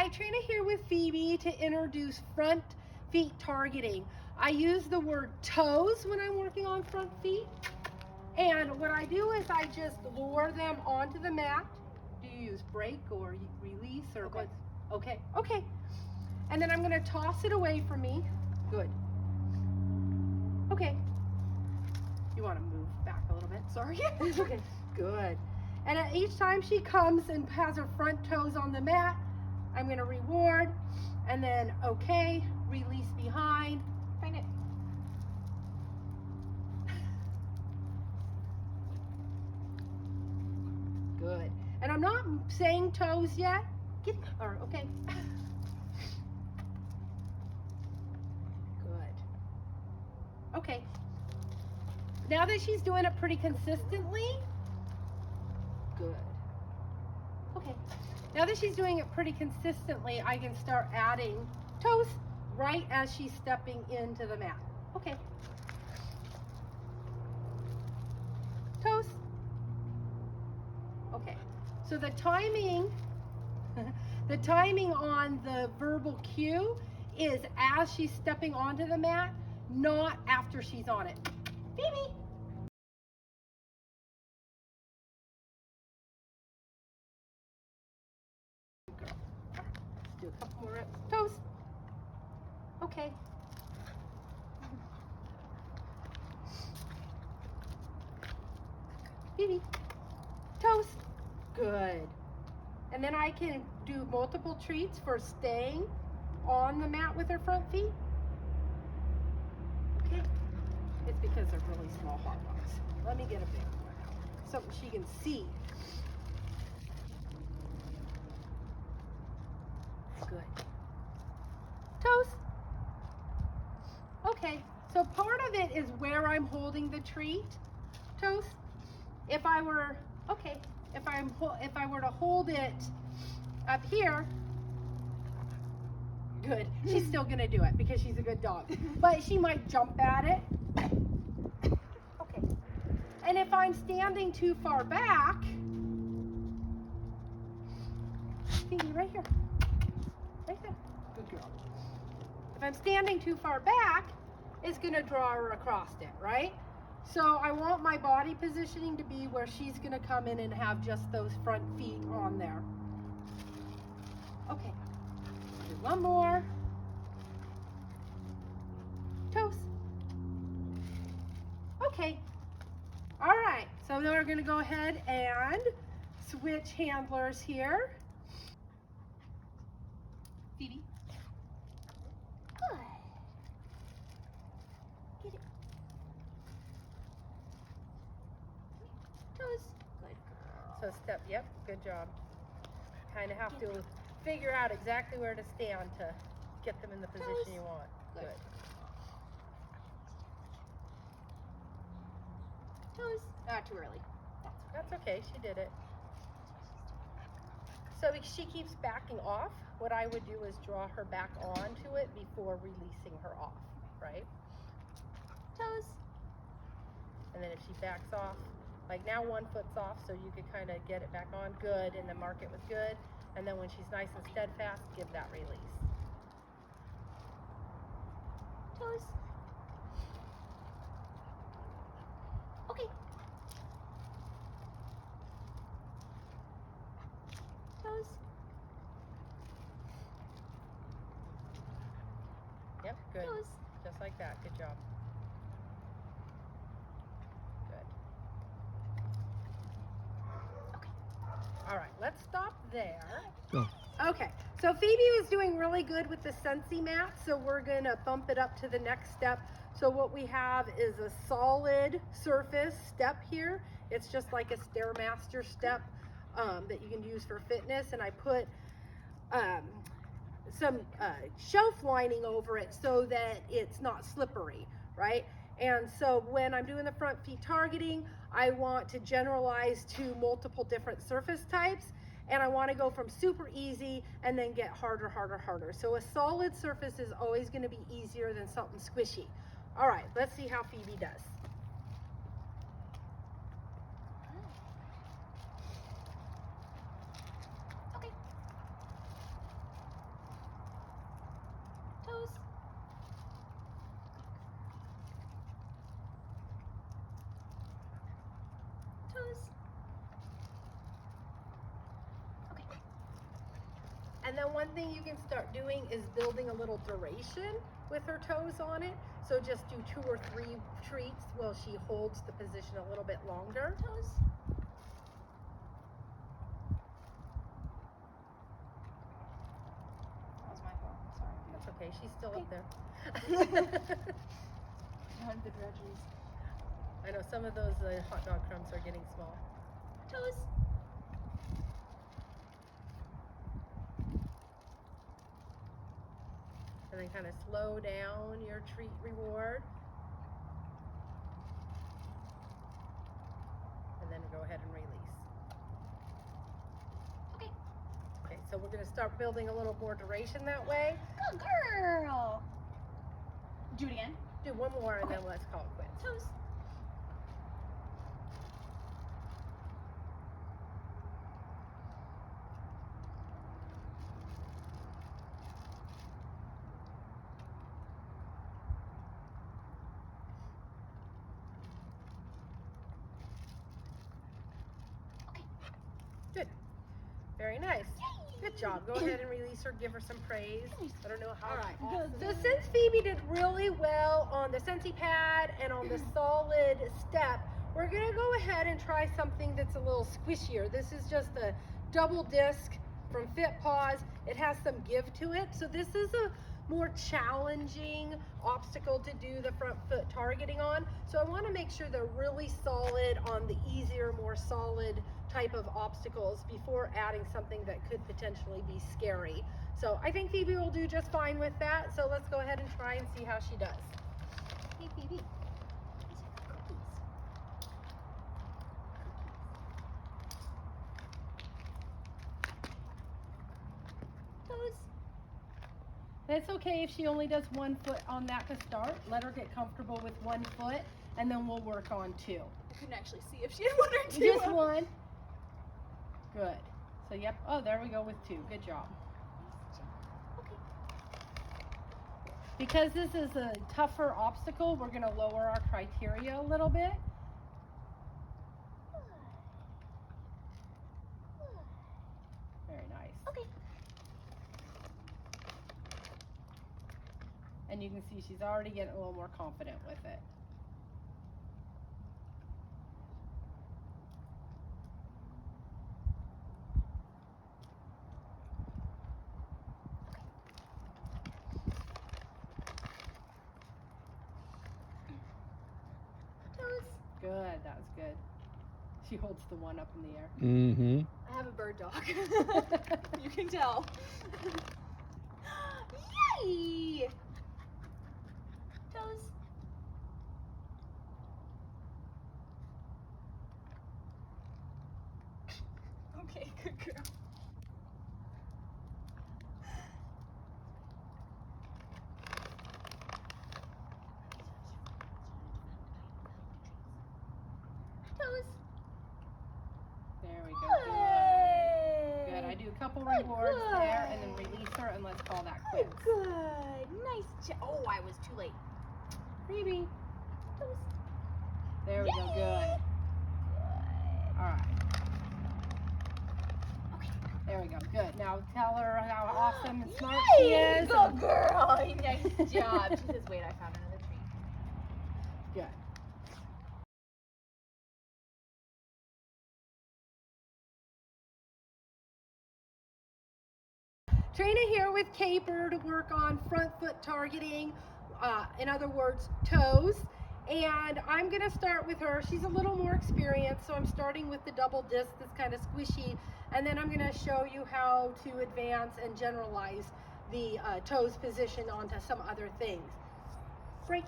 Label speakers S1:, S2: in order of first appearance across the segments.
S1: Hi, Trina here with Phoebe to introduce front feet targeting. I use the word toes when I'm working on front feet. And what I do is I just lower them onto the mat. Do you use break or release or
S2: Okay.
S1: what? Okay, okay. And then I'm gonna toss it away from me. Good. Okay. You wanna move back a little bit? Sorry. Okay, good. And at each time she comes and has her front toes on the mat, I'm gonna reward, and then okay, release behind.
S2: Find it.
S1: Good. And I'm not saying toes yet. Okay. Good. Okay. Now that she's doing it pretty consistently, good. Okay. Now that she's doing it pretty consistently, I can start adding toes right as she's stepping into the mat. Okay. Toes. Okay. So the timing, the timing on the verbal cue is as she's stepping onto the mat, not after she's on it. Phoebe. Do a couple more reps. Toes. Okay. Phoebe. Toes. Good. And then I can do multiple treats for staying on the mat with her front feet. Okay. It's because they're really small hot dogs. Let me get a big one out so she can see. Good. Toes. Okay, so part of it is where I'm holding the treat. Toes. If I were to hold it up here, good. She's still gonna do it because she's a good dog, but she might jump at it. Okay. And if I'm standing too far back, Phoebe, right here, right there. Good girl. If I'm standing too far back, it's gonna draw her across it, right? So I want my body positioning to be where she's gonna come in and have just those front feet on there. Okay, do one more. Toes. Okay, all right, so then we're gonna go ahead and switch handlers here. Phoebe.
S2: Good. Get it. Toes. Good girl.
S1: So step, yep, good job. Kind of have to figure out exactly where to stand to get them in the position you want.
S2: Good.
S1: Good.
S2: Toes. Too early.
S1: That's okay, she did it. So if she keeps backing off, what I would do is draw her back onto it before releasing her off, right?
S2: Toes.
S1: And then if she backs off, like now one foot's off, so you could kind of get it back on, good, and then mark it with good. And then when she's nice and steadfast, give that release.
S2: Toes. Okay. Toes.
S1: Yep, good.
S2: Toes.
S1: Just like that, good job. Good.
S2: Okay.
S1: All right, let's stop there.
S3: Go.
S1: Okay, so Phoebe was doing really good with the Sensi mat, so we're gonna bump it up to the next step. So what we have is a solid surface step here. It's just like a Stairmaster step that you can use for fitness, and I put some shelf lining over it so that it's not slippery, right? And so when I'm doing the front feet targeting, I want to generalize to multiple different surface types, and I want to go from super easy and then get harder, harder, harder. So a solid surface is always going to be easier than something squishy. All right, let's see how Phoebe does.
S2: Okay.
S1: And then one thing you can start doing is building a little duration with her toes on it. So just do 2 or 3 treats while she holds the position a little bit longer.
S2: Toes. That was my fault. Sorry.
S1: That's okay, she's still
S2: Okay.
S1: up there.
S2: One of the drudgeries.
S1: I know some of those hot dog crumbs are getting small.
S2: Toes.
S1: And then kind of slow down your treat reward. And then go ahead and release.
S2: Okay.
S1: Okay, so we're going to start building a little more duration that way.
S2: Good girl. Do it again.
S1: Do one more and
S2: Okay.
S1: then let's call it quits.
S2: Toes.
S1: Good. Very nice.
S2: Yay.
S1: Good job. Go ahead and release her. Give her some praise. I don't know how.
S2: All right.
S1: Awesome. So since Phoebe did really well on the Sensi pad and on the solid step, we're gonna go ahead and try something that's a little squishier. This is just a double disc from FitPaws. It has some give to it. So this is a more challenging obstacle to do the front foot targeting on. So I want to make sure they're really solid on the easier, more solid type of obstacles before adding something that could potentially be scary. So I think Phoebe will do just fine with that. So let's go ahead and try and see how she does.
S2: Hey, Phoebe. These are cookies. Toes.
S1: It's okay if she only does 1 foot on that to start. Let her get comfortable with 1 foot and then we'll work on 2.
S2: I couldn't actually see if she had 1 or 2.
S1: Just 1. Good. So yep. Oh, there we go with 2. Good job.
S2: Okay.
S1: Because this is a tougher obstacle, we're going to lower our criteria a little bit. Very nice.
S2: Okay.
S1: And you can see she's already getting a little more confident with it.
S2: Toes.
S1: Good. That was good. She holds the 1 up in the air.
S3: Mm-hmm.
S2: I have a bird dog. You can tell. Yay! Toes. Okay, good girl. Toes.
S1: There we go. Good. Good. I do a couple
S2: Good,
S1: rewards there and then
S2: good.
S1: release her and let's call that
S2: Good.
S1: quits.
S2: Good. Nice job. Oh, I was too late.
S1: Phoebe.
S2: Toes.
S1: There we go. Good.
S2: Good.
S1: All right.
S2: Okay.
S1: There we go. Good. Now tell her how awesome and smart she
S2: Yay!
S1: is.
S2: Good girl. Nice job. She says, wait, I found another treat.
S1: Good. Trina here with Caper to work on front foot targeting, in other words, toes. And I'm gonna start with her. She's a little more experienced, so I'm starting with the double disc that's kind of squishy. And then I'm gonna show you how to advance and generalize the toes position onto some other things. Break.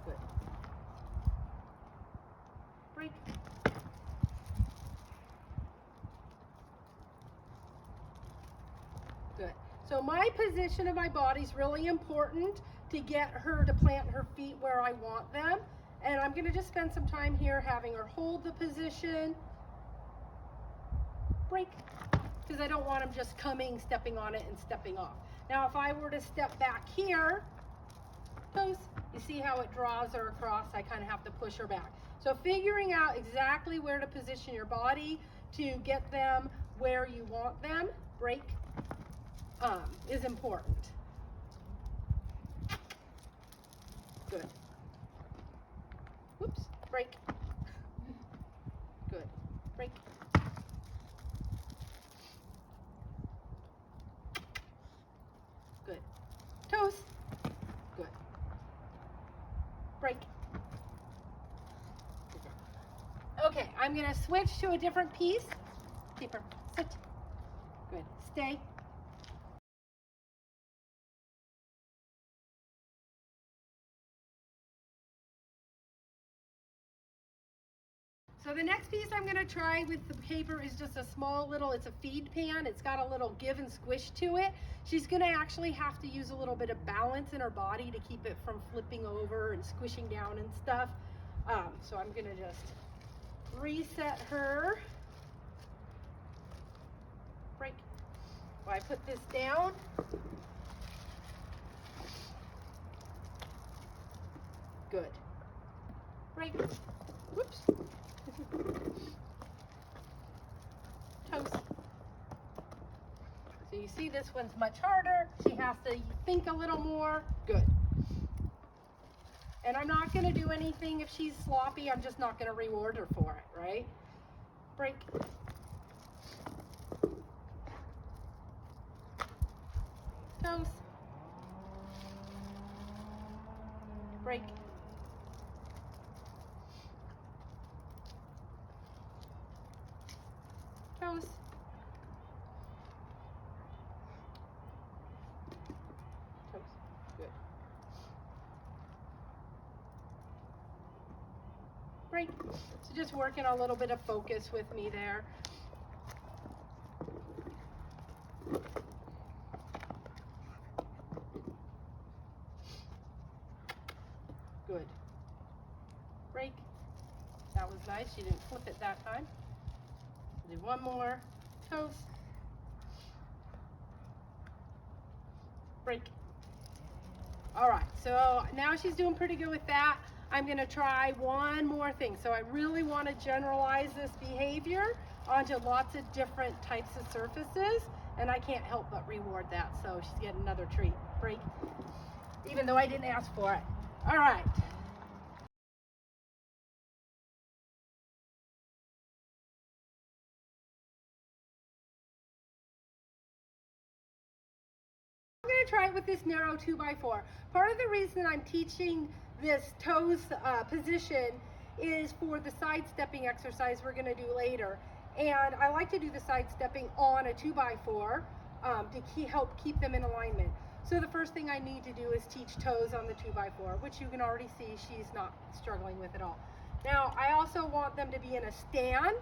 S1: Good. Break. Good. So my position of my body is really important to get her to plant her feet where I want them. And I'm going to just spend some time here having her hold the position. Break. Because I don't want them just coming, stepping on it, and stepping off. Now, if I were to step back here, toes, you see how it draws her across? I kind of have to push her back. So figuring out exactly where to position your body to get them where you want them, break, is important. Good. Whoops, break. Good. Break. Good. Toes. Good. Break. Okay, I'm gonna switch to a different piece. Deeper. Sit. Good. Stay. So the next piece I'm gonna try with the paper is just a small little, it's a feed pan. It's got a little give and squish to it. She's gonna actually have to use a little bit of balance in her body to keep it from flipping over and squishing down and stuff. So I'm gonna just reset her. Break. Well, I put this down. Good. Break. Whoops. Toes. So you see this one's much harder. She has to think a little more. Good. And I'm not going to do anything if she's sloppy. I'm just not going to reward her for it, right? Break. Toes. Break. Toes. Toes. Good. Break. So just working a little bit of focus with me there. Good. Break. That was nice. She didn't flip it that time. Do one more. Toes. Break. All right, so now she's doing pretty good with that. I'm gonna try one more thing. So I really wanna generalize this behavior onto lots of different types of surfaces, and I can't help but reward that. So she's getting another treat. Break. Even though I didn't ask for it. All right. I'm going to try it with this narrow 2x4. Part of the reason I'm teaching this toes position is for the sidestepping exercise we're going to do later. And I like to do the sidestepping on a 2x4 to help keep them in alignment. So the first thing I need to do is teach toes on the 2x4, which you can already see she's not struggling with at all. Now, I also want them to be in a stand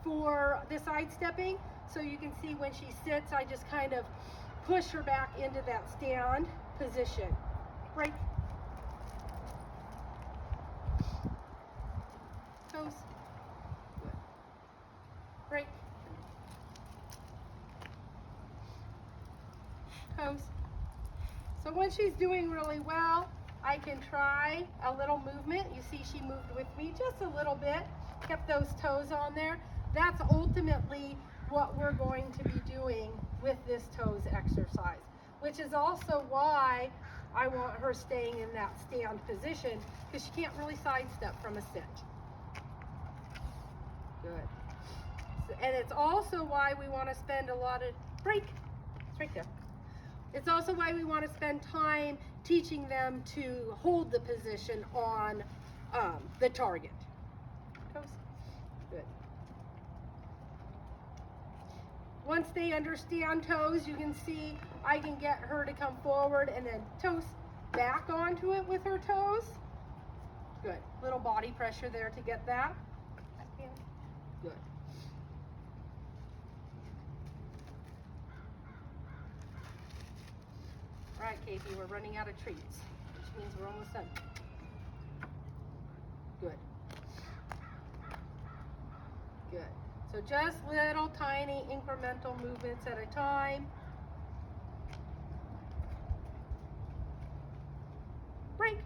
S1: for the sidestepping. So you can see when she sits, I just kind of push her back into that stand position. Break. Toes. Good. Break. Toes. So when she's doing really well, I can try a little movement. You see she moved with me just a little bit, kept those toes on there. That's ultimately what we're going to be doing with this toes exercise, which is also why I want her staying in that stand position, because she can't really sidestep from a sit. Good. And it's also why we want to spend a lot of, break, it's right there. It's also why we want to spend time teaching them to hold the position on the target. Toes. Good. Once they understand toes, you can see I can get her to come forward and then toes back onto it with her toes. Good. Little body pressure there to get that. Good. All right, Casey, we're running out of treats, which means we're almost done. Good. Good. So just little tiny incremental movements at a time. Break.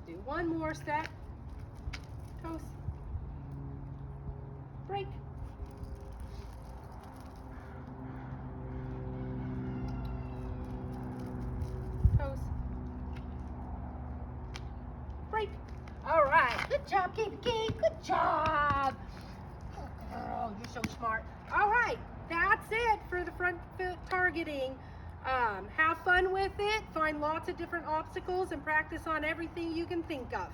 S1: Do One more step. Toes. Break. Toes. Break. All right. Good job, Katie. Good job. Good girl. You're so smart. All right. That's it for the front foot targeting. Have fun with it. Find lots of different obstacles and practice on everything you can think of.